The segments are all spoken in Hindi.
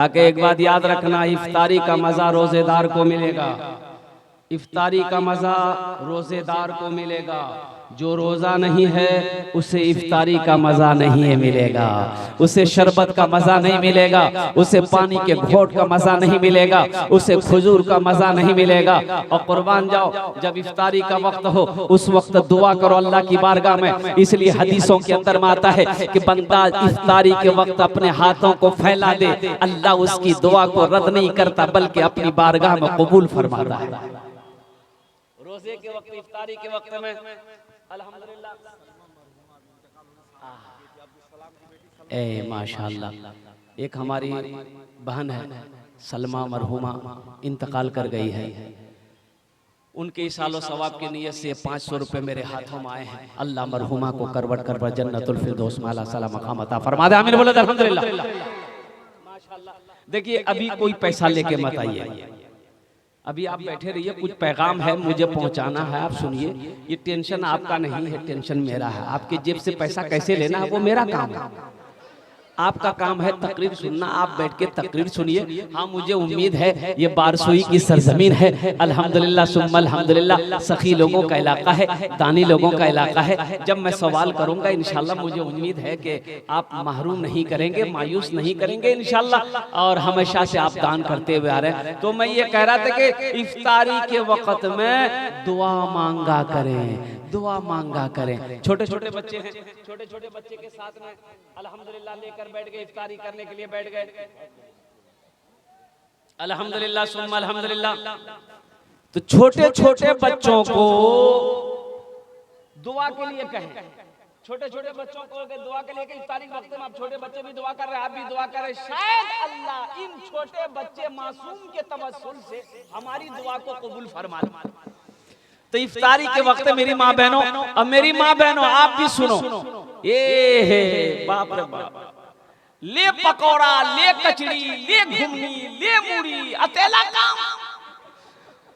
आके एक बात याद रखना, इफ्तारी का मजा रोजेदार को मिलेगा। इफ्तारी का मजा रोजेदार को मिलेगा। जो रोजा नहीं है उसे इफ्तारी का मजा नहीं मिलेगा, उसे शरबत का मजा नहीं मिलेगा, उसे पानी के घोट का मजा नहीं मिलेगा, उसे खजूर का मजा नहीं मिलेगा। और कुर्बान जाओ, जब इफ्तारी का वक्त हो उस वक्त दुआ करो अल्लाह की बारगाह में। इसलिए हदीसों के अंदर में आता है कि बंदा इफ्तारी के वक्त अपने हाथों को फैला दे, अल्लाह उसकी दुआ को रद्द नहीं करता बल्कि अपनी बारगाह में कबूल फरमाता है। रोजे के वक्त, इफ्तारी के वक्त में अल्हम्दुलिल्लाह, माशाअल्लाह, एक हमारी बहन है सलमा मरहुमा, इंतकाल कर गई है। उनके सालों सवाब की नियत से 500 रुपए मेरे हाथों में आए हैं। अल्लाह मरहुमा को करवट करवट जन्नतुल फिरदौस में आला सलाम मकाम अता फरमा दे। आमीन बोले अल्हम्दुलिल्लाह। माशाअल्लाह, देखिए अभी कोई पैसा लेके मत आइए, अभी आप बैठे रहिए, कुछ पैगाम है मुझे पहुंचाना है, आप सुनिए। ये टेंशन आपका नहीं है, टेंशन मेरा है। आपके जेब से पैसा कैसे लेना है वो मेरा काम है, आपका काम है तकरीर सुनना। आप बैठ के तकरीर सुनिए। हाँ, मुझे उम्मीद है ये बारसोई की सरजमीन है, अल्हम्दुलिल्लाह सुम्मा अल्हम्दुलिल्लाह, सखी लोगों का इलाका है, दानी लोगों का इलाका है। जब मैं सवाल करूंगा इंशाल्लाह मुझे उम्मीद है कि आप महरूम नहीं करेंगे, मायूस नहीं करेंगे इंशाल्लाह, और हमेशा से आप दान करते हुए आ रहे हैं। तो मैं ये कह रहा था कि इफ्तारी के वक्त में दुआ मांगा करें, दुआ मांगा करें। छोटे छोटे बच्चे हैं, छोटे छोटे बच्चे के साथ में अल्हम्दुलिल्लाह लेकर बैठ गए, इफ्तारी करने के लिए बैठ गए, अल्हम्दुलिल्लाह सुम्मा अल्हम्दुलिल्लाह। तो छोटे छोटे बच्चों को दुआ के लिए कहें, छोटे छोटे बच्चों को दुआ के लिए कि इफ्तारी के वक्त में आप छोटे बच्चे भी दुआ कर रहे हैं, आप भी दुआ कर रहे हैं, शायद अल्लाह इन छोटे बच्चे मासूम के तवस्सुल से हमारी दुआ को कबूल फरमा ले। तो इफ्तारी के वक्त मेरी माँ बहनों, अब मेरी माँ बहनों आप भी सुनो, ये है बाप रे बाप, ले पकौड़ा, ले कचड़ी, ले घुमनी, ले मूड़ी, अतेला काम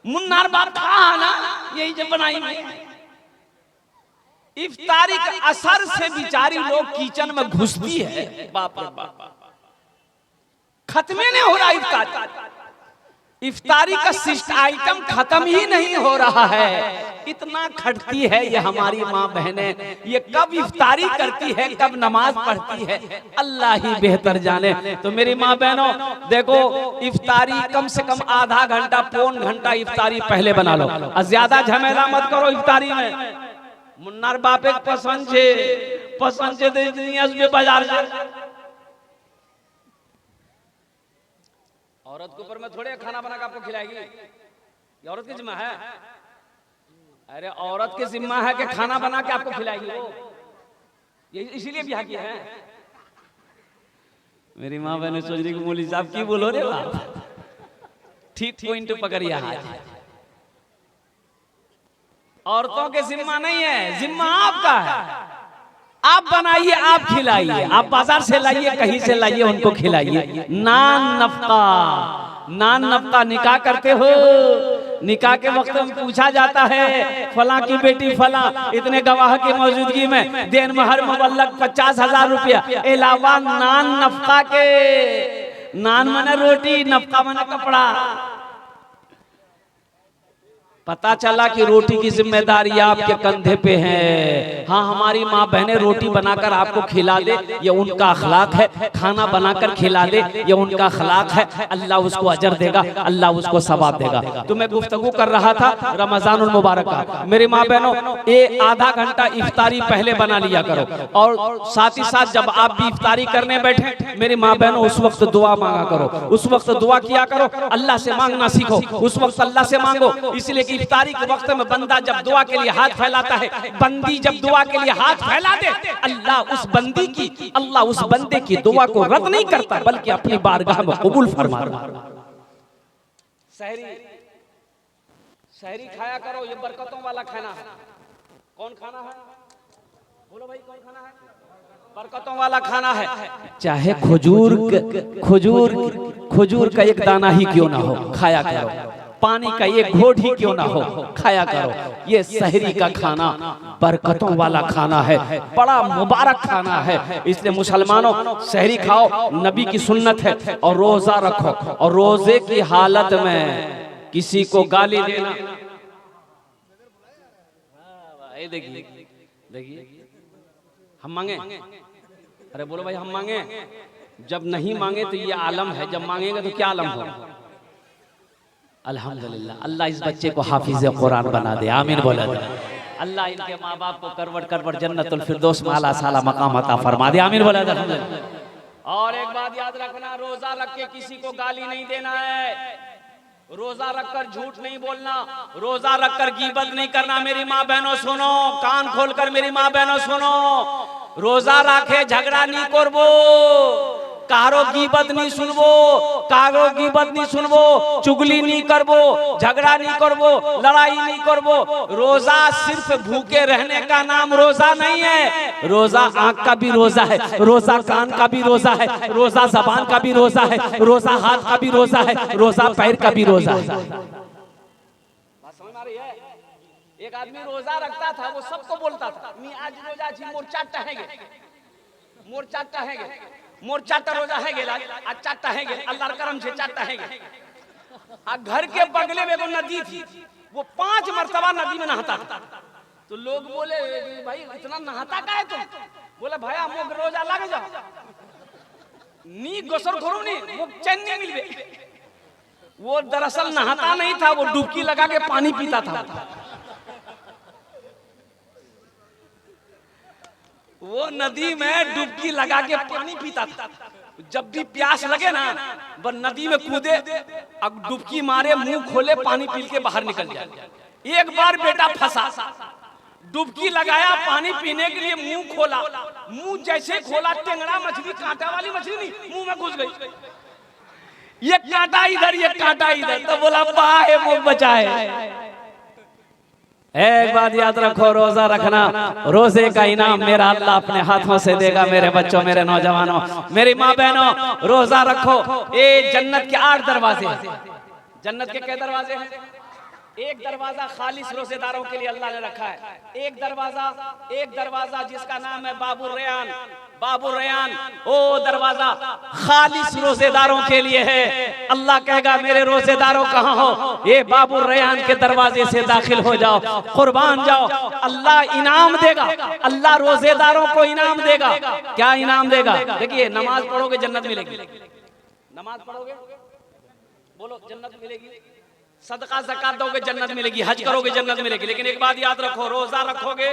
मुन्नार बाप था ना, यही जब बनाई में इफ्तारी के असर से बिचारी लोग किचन में घुसती है। बाप रे बाप, खत्मे नहीं हो रहा इफ्तारी, इफ्तारी का शिष्ट आइटम खत्म ही नहीं हो रहा है। इतना खटती है ये हमारी माँ बहनें, ये कब इफ्तारी करती है, कब नमाज पढ़ती है, अल्लाह ही बेहतर जाने। तो मेरी माँ बहनों देखो, इफ्तारी कम से कम आधा घंटा पौन घंटा इफ्तारी पहले बना लो, ज्यादा झमेला मत करो इफ्तारी में। मुन्नार बाप एक पसंद से दे बाजार से औरत के ऊपर में थोड़े खाना बना के आपको खिलाएगी, ये औरत की जिम्मा है। अरे औरत की जिम्मा है कि खाना बना के आपको खिलाएगी वो, ये इसीलिए ब्याह किया है। मेरी माँ बहने सोच रही मौलवी साहब की बोलो रे बाप, ठीक पॉइंट पकड़िया हाथ। औरतों के जिम्मा नहीं है, जिम्मा आपका है। आप बनाइए, आप खिलाइए, आप बाजार से लाइए, कहीं से लाइए, उनको खिलाइए। नान नफका, नान नफका निकाह करते हो, निकाह के वक्त में पूछा जाता है फला की बेटी फला इतने गवाह की मौजूदगी में देन महर मुबल्लग 50,000 रुपया, अलावा नान नफका के, नान माने रोटी, नफका माने कपड़ा। पता चला कि रोटी की जिम्मेदारी आपके कंधे पे है। हाँ, हमारी माँ बहनें रोटी बनाकर आपको खिला दे, ये उनका अखलाक है, खाना बनाकर खिला दे, ये उनका अखलाक है, अल्लाह उसको अजर देगा, अल्लाह उसको सवाब देगा। तो मैं गुफ्तगू कर रहा था रमजानुल मुबारक का। मेरी माँ बहनों, ये आधा घंटा इफ्तारी पहले बना लिया करो, और साथ ही साथ जब आप भी इफ्तारी करने बैठे मेरी माँ बहनों उस वक्त दुआ मांगा करो, उस वक्त दुआ किया करो, अल्लाह से मांगना सीखो, उस वक्त अल्लाह से मांगो। इसलिए इफ्तारी के वक्त में बंदा जब दुआ के लिए हाथ फैलाता है, बंदी जब दुआ के लिए हाथ फैला दे, अल्लाह उस बंदी की, अल्लाह उस बंदे की दुआ को रद्द नहीं करता बल्कि अपनी बारगाह में कबूल फरमाता। सहरी, सहरी खाया करो, ये बरकतों वाला खाना है। कौन खाना है बोलो भाई, कौन खाना है? बरकतों वाला खाना है। चाहे खजूर का एक दाना ही क्यों ना हो, खाया करो। पानी का एक घोट ही क्यों ना हो खाया करो। ये सहरी का खाना बरकतों वाला खाना है, बड़ा मुबारक खाना है। इसलिए मुसलमानों सहरी खाओ, नबी की सुन्नत है। और रोजा रखो, और रोजे की हालत में किसी को गाली देना, देखिए देखिए हम मांगे, अरे बोलो भाई हम मांगे। जब नहीं मांगे तो ये आलम है, जब मांगेंगे तो क्या आलम होगा। अल्हम्दुलिल्लाह, अल्लाह इस बच्चे को हाफिज़ कुरान बना दे, आमीन बोला। अल्लाह इनके माँ बाप को करवट करवट जन्नतुल फिरदौस में आला साला मकाम अता फरमा दे, आमीन बोला। और एक बात याद रखना, रोजा रख के किसी को गाली नहीं देना है, रोजा रखकर झूठ नहीं बोलना, रोजा रखकर गीबत नहीं करना। मेरी माँ बहनों सुनो, कान खोलकर मेरी माँ बहनों सुनो, रोजा रखे झगड़ा नहीं करबो, कारो गीबत नहीं सुनबो, कारो गीबत नहीं सुनबो, चुगली नहीं करबो, झगड़ा नहीं करबो, लड़ाई नहीं करबो। रोजा सिर्फ भूखे रहने का नाम रोजा नहीं है, रोजा आंख का भी रोजा है, रोजा कान का भी रोजा है, रोजा जबान का भी रोजा है, रोजा हाथ का भी रोजा है, रोजा पैर का भी रोजा है। बात समझ में आ रही है? एक आदमी रोजा रखता था, वो सबको बोलता था, मी आज रोजा जी मोर चाटा हैगे, मोर चाटा हैगे, मोर चाटा रोजा है गेला, आज चाटा है गे, अल्लाह करम से चाटा है गे। आ घर के बगले में वो नदी थी, वो 5 मरतबा नदी में नहाता था। तो लोग बोले भाई इतना नहाता का है तुम? बोले भैया मोग रोजा लग जा, नी गोसर करो नी, वो चैन नहीं मिलबे। वो दरअसल नहाता नहीं था, वो डुबकी लगा के पानी पीता था। वो नदी में डुबकी लगा के पानी पीता था। जब भी प्यास लगे ना, वो नदी में कूदे, अब डुबकी मारे, मुंह खोले, पानी पी के बाहर निकल जाए। एक बार बेटा फंसा, डुबकी लगाया पानी पीने के लिए, मुंह खोला, मुंह जैसे खोला, टेंगड़ा मछली, कांटा वाली मछली नहीं, मुंह में घुस गई। ये कांटा इधर, ये कांटा इधर, तो बोला बाहे मुंह बचाए। एक बात याद रखो, रोजा रखना, रोजे का इनाम मेरा अल्लाह अपने हाथों से देगा। मेरे बच्चों, मेरे नौजवानों, मेरी माँ बहनों, रोजा रखो। ये जन्नत के 8 दरवाजे हैं। जन्नत के क्या दरवाजे हैं? एक दरवाजा खालिस रोजेदारों के लिए अल्लाह ने रखा है, एक दरवाजा जिसका नाम है बाबुर रयान। बाबुर रयान ओ दरवाजा खालिस रोजेदारों के लिए है। अल्लाह कहेगा मेरे रोजेदारों कहाँ हो? ये बाबुर रयान के दरवाजे से दाखिल हो जाओ, कुर्बान जाओ। अल्लाह इनाम देगा, अल्लाह रोजेदारों को इनाम देगा। क्या इनाम देगा? देखिए, नमाज पढ़ोगे जन्नत मिलेगी, नमाज पढ़ोगे बोलो जन्नत मिलेगी, सदका ज़कात दोगे जन्नत मिलेगी, हज करोगे जन्नत मिलेगी। लेकिन एक बात याद रखो, रोजा रखोगे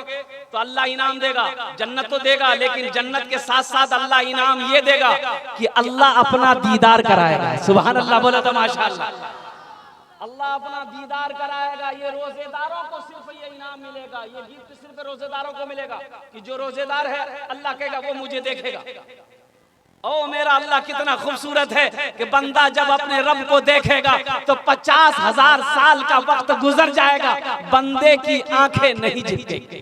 तो अल्लाह इनाम देगा, जन्नत तो देगा, लेकिन जन्नत के साथ साथ अल्लाह इनाम ये देगा कि अल्लाह अपना दीदार कराएगा। सुभान अल्लाह, बोला तो माशाअल्लाह। अल्लाह अपना दीदार कराएगा। ये रोजेदारों को सिर्फ ये इनाम मिलेगा, ये गिफ्ट सिर्फ रोजेदारों को मिलेगा कि जो रोजेदार है अल्लाह कहेगा वो मुझे देखेगा। ओ मेरा अल्लाह कितना खूबसूरत है कि बंदा जब अपने रब को देखेगा तो 50,000 साल का वक्त गुजर जाएगा, बंदे की आंखें नहीं झपकेंगी।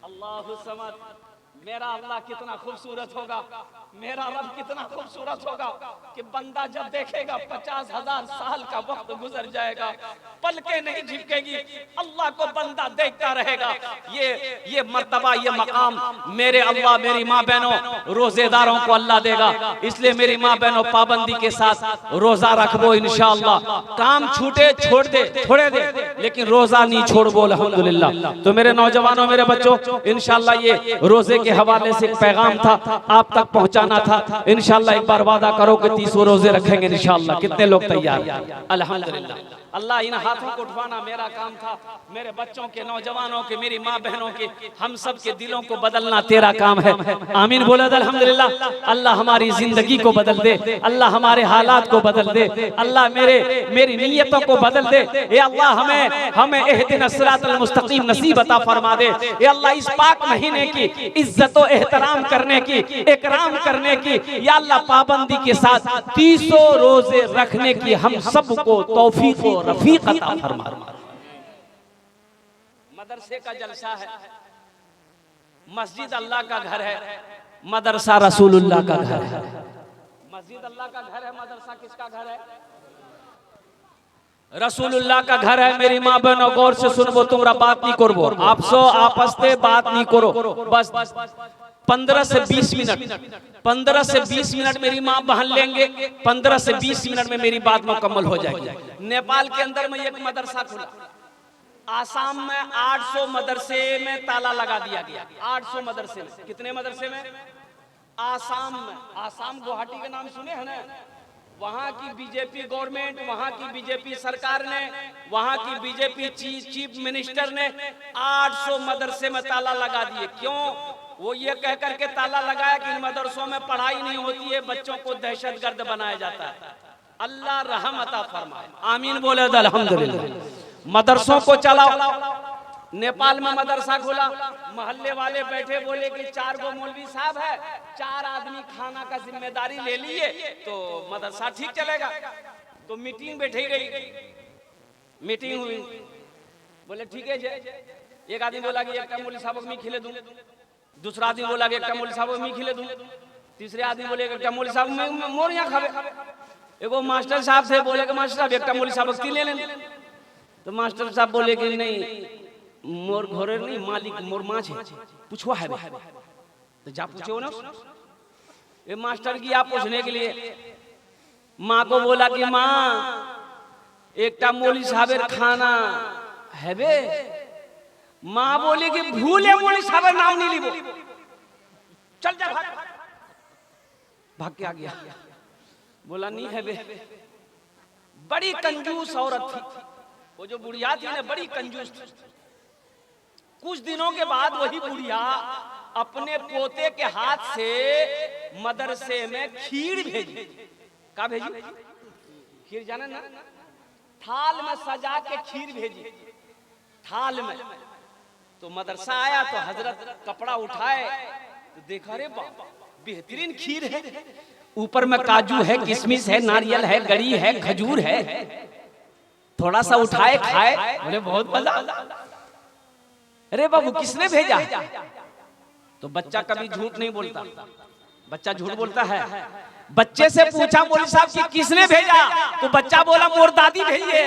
अल्लाहु समद, मेरा अल्लाह कितना खूबसूरत होगा, मेरा रब कितना खूबसूरत होगा कि बंदा जब देखेगा 50,000 साल का वक्त गुजर जाएगा, पलकें नहीं झपकेगी, अल्लाह को बंदा देखता रहेगा। ये मर्तबा, ये मकाम मेरे अल्लाह मेरी माँ बहनों रोजेदारों को अल्लाह देगा। इसलिए मेरी माँ बहनों पाबंदी के साथ रोजा रखबो इंशाअल्लाह। काम छूटे छोड़ दे, छोड़े दे, लेकिन रोजा नहीं छोड़बो अल्हम्दुलिल्लाह। तो मेरे नौजवानों, मेरे बच्चों, इंशाअल्लाह ये रोजे के हवाले से एक पैगाम था, आप तक पहुंचाना था। इंशाअल्लाह एक बार वादा करो कि 30 रोजे रखेंगे इंशाअल्लाह। कितने लोग तैयार? अल्हम्दुलिल्लाह। अल्लाह इन हाथों को उठवाना मेरा काम था, मेरे बच्चों के, नौजवानों के, मेरी माँ बहनों के, हम सब के दिलों को बदलना तेरा काम है। आमीन बोला अल्हम्दुलिल्लाह। अल्लाह हमारी जिंदगी को बदल दे, अल्लाह हमारे हालात को बदल दे, अल्लाह मेरी नीयतों को बदल दे। ये अल्लाह हमें इहदिना सिरातल मुस्तकीम नसीब अता फरमा दे। ये अल्लाह इस पाक महीने की इज्जत और एहतराम करने की, इकराम करने की, या अल्लाह पाबंदी के साथ 30 रोजे रखने की हम सबको तौफीक और रफीक अता फरमा। मदरसे का जलसा है, मस्जिद अल्लाह का घर है, मदरसा रसूलुल्लाह का घर है। मस्जिद अल्लाह का घर है, मदरसा किसका घर है? रसूलुल्लाह का घर है। मेरी माँ बहनों गौर से सुनबो, तुमरा बात नहीं करबो, आप सो आपस में बात नहीं करो। बस 15 से 20 मिनट 15 से 20 मिनट मेरी माँ बहन लेंगे। 15 से 20 मिनट में मेरी बात मुकम्मल हो जाएगी। नेपाल के अंदर में एक मदरसा खुला, आसाम में 800 मदरसे में ताला लगा दिया गया। 800 मदरसे में, कितने मदरसे में? आसाम में। आसाम गुवाहाटी का नाम सुने हैं ना? वहां की बीजेपी गवर्नमेंट, वहां की बीजेपी सरकार ने, वहां की बीजेपी चीफ मिनिस्टर ने 800 मदरसे में ताला लगा दिए। क्यों? वो ये कह करके ताला लगाया कि इन मदरसों में पढ़ाई नहीं होती है, बच्चों को दहशतगर्द बनाया जाता है। अल्लाह रहम अता फरमाए, आमीन बोले तो अल्हम्दुलिल्लाह। मदरसों को चलाओ। नेपाल में मदरसा खुला, मोहल्ले वाले बैठे, बोले कि 4 गो मौलवी साहब है, 4 आदमी खाना का जिम्मेदारी ले लिए तो मदरसा ठीक चलेगा। तो मीटिंग बैठी गई, मीटिंग हुई, बोले ठीक है जी। एक आदमी बोला कि एक मौलवी साहब को मैं खिले दूं, दूसरा आदमी बोला कि एक मौलवी साहब को मैं खिले दूं, तीसरे आदमी बोले एक मौलवी साहब मोर यहाँ खावे। एगो मास्टर साहब से बोले कि मास्टर साहब एक मौलवी साहब को ले लें। तो मास्टर साहब बोले कि नहीं, मोर घोरे नहीं, मालिक मोर माँ है, पूछवा है। तो जा पूछो ना। ये मास्टर की आप पूछने के लिए माँ को बोला कि माँ एकटा मौलवी साहबेर खाना है बे। माँ बोली कि भूले मौलवी साहबेर नाम नहीं लीबो, चल जा भाग के आ गया। बोला नहीं है बे। बड़ी कंजूस औरत थी वो, जो बुढ़िया थी ना, बड़ी कंजूस थी। कुछ दिनों के बाद वही बुढ़िया अपने पोते के हाथ से मदरसे में खीर भेजी। क्या भेजी? खीर जाने ना, थाल में सजा के खीर भेजी, थाल में। तो मदरसा आया तो हजरत कपड़ा उठाए तो देखा, रे बाबा बेहतरीन खीर है, ऊपर में काजू है, किशमिश है, नारियल है, गरी है, खजूर है। थोड़ा सा उठाए, खाए, बोले बहुत मजा। अरे बाबू किसने भेजा? तो बच्चा कभी झूठ नहीं बोलता, बच्चा झूठ बोलता है। बच्चे से पूछा मौलवी साहब कि किसने भेजा? तो बच्चा बोला मोर दादी भेजी है।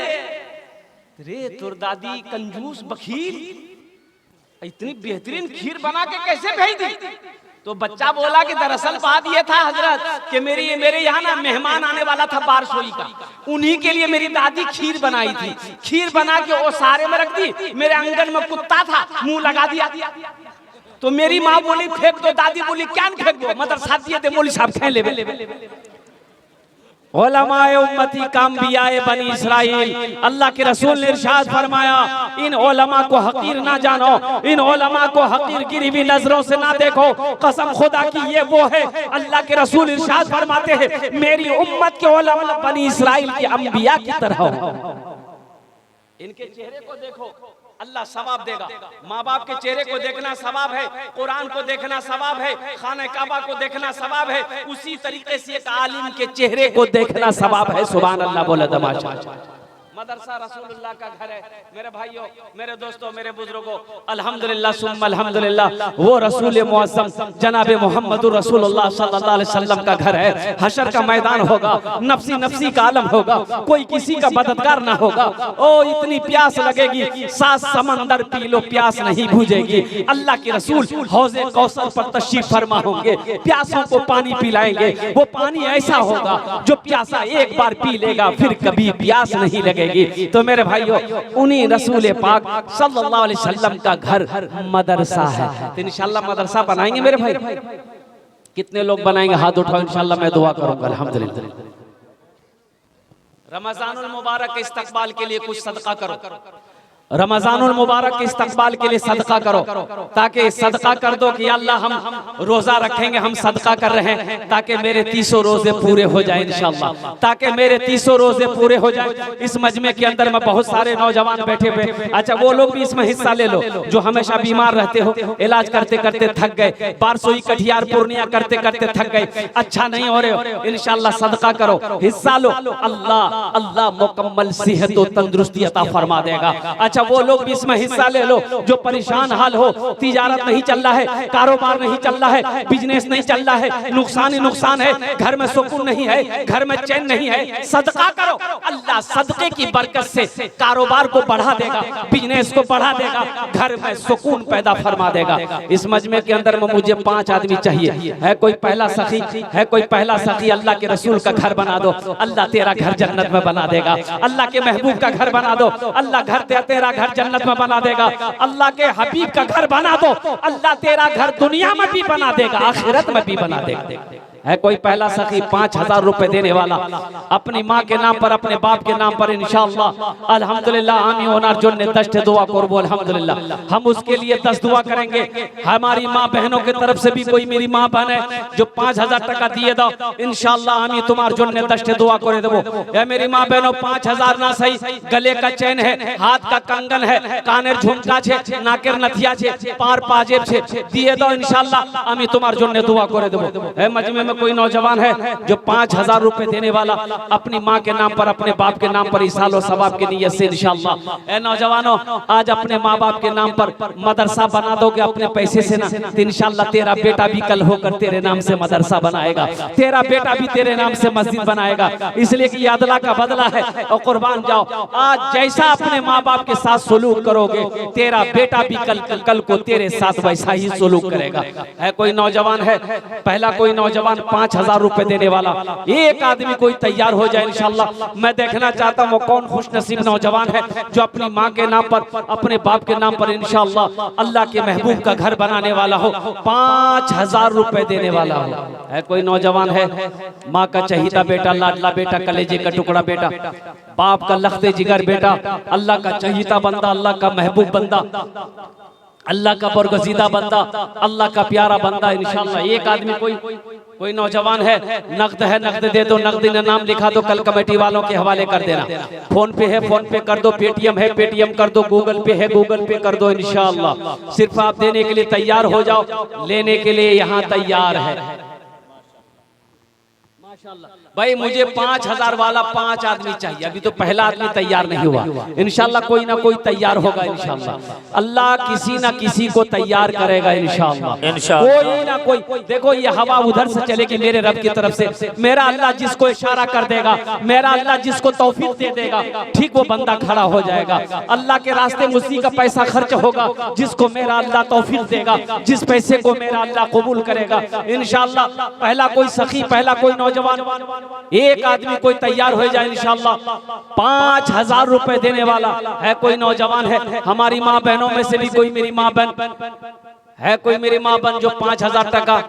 रे तोर दादी कंजूस बखील इतनी बेहतरीन खीर बना के कैसे भेज दी? तो बच्चा बोला कि दरअसल बात ये था हजरत कि मेरे यहाँ ना मेहमान आने वाला था बारसोई का, उन्हीं के लिए मेरी दादी खीर बनाई थी। खीर बना के वो सारे में रख दी, मेरे आंगन में कुत्ता था, मुंह लगा दिया। तो मेरी माँ बोली फेंक दो, दादी बोली क्या फेंक दो, मदरसा दिए थे मौलवी साहब खेल ले। उलमाए उम्मती काम भी आए बनी इसराइल। अल्लाह के रसूल ने इरशाद फरमाया, इन उलमा को हकीर ना जानो, इन उलमा को हकीर गिरी हुई नजरों से ना देखो। कसम खुदा की ये वो है, अल्लाह के रसूल इरशाद फरमाते हैं मेरी उम्मत के उलमा बनी इसराइल के अंबिया की तरह हो। इनके चेहरे को देखो, अल्लाह सवाब देगा। माँ बाप के चेहरे को देखना सवाब है, कुरान को देखना सवाब है, खाने काबा को देखना सवाब है। उसी तरीके से एक आलिम के चेहरे को देखना सवाब है। सुभान अल्लाह बोले तमाशा। मदरसा रसूलुल्लाह का घर है। मेरे भाइयों, मेरे दोस्तों, मेरे बुजुर्गों, अल्हम्दुलिल्लाह सुम्मा अल्हम्दुलिल्लाह, वो रसूल मुअज़्ज़म जनाबे मोहम्मदुर रसूलुल्लाह सल्लल्लाहु अलैहि वसल्लम का घर है। हशर का मैदान होगा, नफ्सी नफ्सी का आलम होगा, कोई किसी का मददगार ना होगा। ओ इतनी प्यास लगेगी, 7 समंदर पी लो प्यास नहीं बुझेगी। अल्लाह के रसूल हौज़े कौसर पर तशरीफ फरमा होंगे, प्यासों को पानी पिलाएंगे। वो पानी ऐसा होगा जो प्यासा एक बार पी लेगा फिर कभी प्यास नहीं लगेगी। तो मेरे भाइयों, उन्हीं रसूल पाक सल्लल्लाहु अलैहि वसल्लम का घर मदरसा है। तो इंशाल्लाह मदरसा बनाएंगे मेरे भाई। कितने लोग बनाएंगे? हाथ उठाओ, इंशाल्लाह मैं दुआ करूंगा। अल्हम्दुलिल्लाह। रमजानुल मुबारक के इस्तकबाल के लिए कुछ सदका करो। रमजानुल मुबारक के इस्तकबाल के लिए सदका करो, ताकि सदका कर दो कि अल्लाह हम रोजा रखेंगे, हम सदका कर रहे हैं ताकि मेरे 300 रोजे पूरे हो जाए इंशाअल्लाह, ताकि मेरे 300 रोजे पूरे हो जाए। इस मजमे के अंदर में बहुत सारे नौजवान बैठे हुए, अच्छा वो लोग भी इसमें हिस्सा ले लो जो हमेशा बीमार रहते हो, इलाज करते करते थक गए, बारसोई कटिहार पूर्णिया करते करते थक गए, अच्छा नहीं हो रहे हो, इंशाअल्लाह सदका करो, हिस्सा लो। अल्लाह अल्लाह मुकम्मल सेहत और तंदुरुस्ती अता फरमा देगा। अच्छा अच्छा वो लोग भी इसमें हिस्सा ले लो जो परेशान हाल हो, तिजारत नहीं चल रहा है, कारोबार नहीं चल रहा है, बिजनेस नहीं चल रहा है, नुकसान ही नुकसान है, घर में सुकून नहीं है, घर में चैन नहीं है, सदका करो। अल्लाह सदके की बरकत से कारोबार को बढ़ा देगा, बिजनेस को बढ़ा देगा, घर में सुकून पैदा फरमा देगा। इस मजमे के अंदर में मुझे 5 आदमी चाहिए। है कोई पहला सखी? है कोई पहला सखी? अल्लाह के रसूल का घर बना दो, अल्लाह तेरा घर जन्नत में बना देगा। अल्लाह के महबूब का घर बना दो, अल्लाह तेरा घर जन्नत में बना देगा। अल्लाह के हबीब का घर बना दो, अल्लाह तेरा घर दुनिया में भी बना देगा, आखिरत में भी बना देगा। है कोई पहला सखी 5000 रुपए देने वाला अपनी माँ के नाम पर, अपने बाप के नाम पर? इंशाअल्लाह अल्हम्दुलिल्लाह आमी होनार जो ने 10 दुआ करबो अल्हम्दुलिल्लाह। हम उसके लिए 10 दुआ करेंगे। हमारी माँ बहनों की तरफ से भी कोई मेरी माँ बहन है जो 5000 टका दिए दो, इंशाअल्लाह आमी तुम्हार जो ने 10 दुआ करे देबो। ए मेरी माँ बहनों 5000 ना सही, गले का चैन है, हाथ का कंगन है, कानेर झुमका छे, नाकेर नथिया छे, पार पाजेब छे, दिए दो इंशाअल्लाह आमी तुम्हार जो ने दुआ करे देबो। ए मजमे कोई नौजवान है जो 5000 रुपए देने वाला अपनी माँ के नाम पर, अपने बाप के नाम पर इसालो सवाब की नियत से इंशाअल्लाह। ए नौजवानों आज अपने माँ बाप के नाम पर मदरसा बना दोगे अपने पैसे से ना, तो इंशाअल्लाह तेरा बेटा भी कल होकर तेरे नाम से मदरसा बनाएगा, तेरा बेटा भी तेरे नाम से मस्जिद बनाएगा। इसलिए कि अदला का बदला है और कुर्बान जाओ। आज जैसा अपने माँ बाप के साथ सलूक करोगे तेरा बेटा भी कल को तेरे साथ वैसा ही सलूक करेगा। है कोई नौजवान है पहला कोई नौजवान 5000 रुपए देने वाला? एक आदमी कोई तैयार हो जाए इंशाअल्लाह। मैं देखना चाहता हूँ वो कौन खुश नसीब नौजवान है जो अपनी माँ के नाम पर, अपने बाप के नाम पर इंशाअल्लाह अल्लाह के महबूब का घर बनाने वाला हो, 5000 रुपए देने वाला हो। है कोई नौजवान है? माँ का चहीता बेटा, लाडला बेटा, कलेजे का टुकड़ा बेटा, बाप का लख्ते जिगर बेटा, अल्लाह का चहीता बंदा, अल्लाह का महबूब बंदा, अल्लाह का बरगजीदा बंदा, अल्लाह का प्यारा बंदा इंशाअल्लाह। एक आदमी कोई नौजवान है, नकद है, नकद दे दो, नकदी ने नाम लिखा दो, कल कमेटी वालों के हवाले कर देना। फोन पे है, फोन पे कर दो, पेटीएम है, पेटीएम कर दो, गूगल पे है, गूगल पे कर दो इंशाअल्लाह। सिर्फ आप देने के लिए तैयार हो जाओ, लेने के लिए यहाँ तैयार है। भाई मुझे 5000 वाला 5 आदमी चाहिए, अभी तो पहला आदमी तैयार नहीं हुआ। इंशाअल्लाह कोई ना कोई तैयार होगा इंशाअल्लाह। अल्लाह किसी ना किसी को तैयार करेगा इंशाअल्लाह। कोई ना कोई, देखो ये हवा उधर से चलेगी मेरे रब की तरफ से। मेरा अल्लाह जिसको इशारा कर देगा, मेरा अल्लाह जिसको तौफीक दे देगा, ठीक वो बंदा खड़ा हो जाएगा। अल्लाह के रास्ते में उसी का पैसा खर्च होगा जिसको मेरा अल्लाह तौफीक देगा, जिस पैसे को मेरा अल्लाह कबूल करेगा इंशाअल्लाह। पहला कोई सखी, पहला कोई नौजवान, एक आदमी कोई तैयार हो जाए इंशाअल्लाह। 5000 रुपए देने वाला है कोई नौजवान है? हमारी माँ बहनों में से भी कोई मेरी माँ बहन है, कोई मेरी माँ बहन जो 5000 टका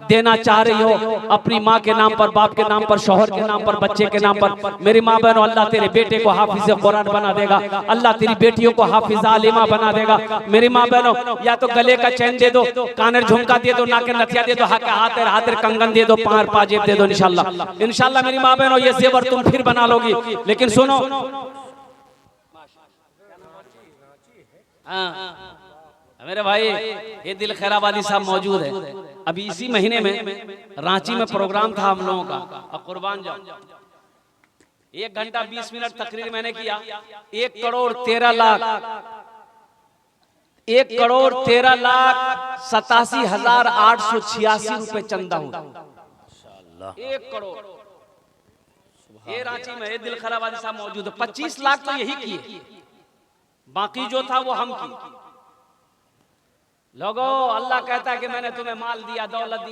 देना चाह रही हो अपनी माँ के नाम पर, बाप के नाम पर, शौहर के नाम पर, बच्चे के नाम पर? मेरी माँ बहनों अल्लाह तेरे बेटे को हाफिज कुरान बना देगा, अल्लाह तेरी बेटियों को हाफिज आलिमा बना देगा। मेरी माँ बहनों या तो गले का चैन दे दो, कानेर झुमका दे दो, नाके नथिया दे दो, हाथेर कंगन दे दो, पार पाजेब दे दो इंशाअल्लाह। इंशाअल्लाह मेरी माँ बहनों ये जेवर तुम फिर बना लोगी। लेकिन सुनो, मेरे भाई ये दिल खैराबादी साहब मौजूद है। अभी इसी महीने में रांची में प्रोग्राम था हम लोगों का, अब कुर्बान जाओ 1 घंटा 20 मिनट तकरीर मैंने किया। 1 करोड़ 13 लाख 87,886 रुपए चंदा हुआ। 1 करोड़ ये रांची में, ये दिल खैराबादी साहब मौजूद है। 25 लाख तो यही किए, बाकी जो था वो हम किए। लोगों अल्लाह कहता है कि मैंने तुम्हें माल दिया, दौलत दी।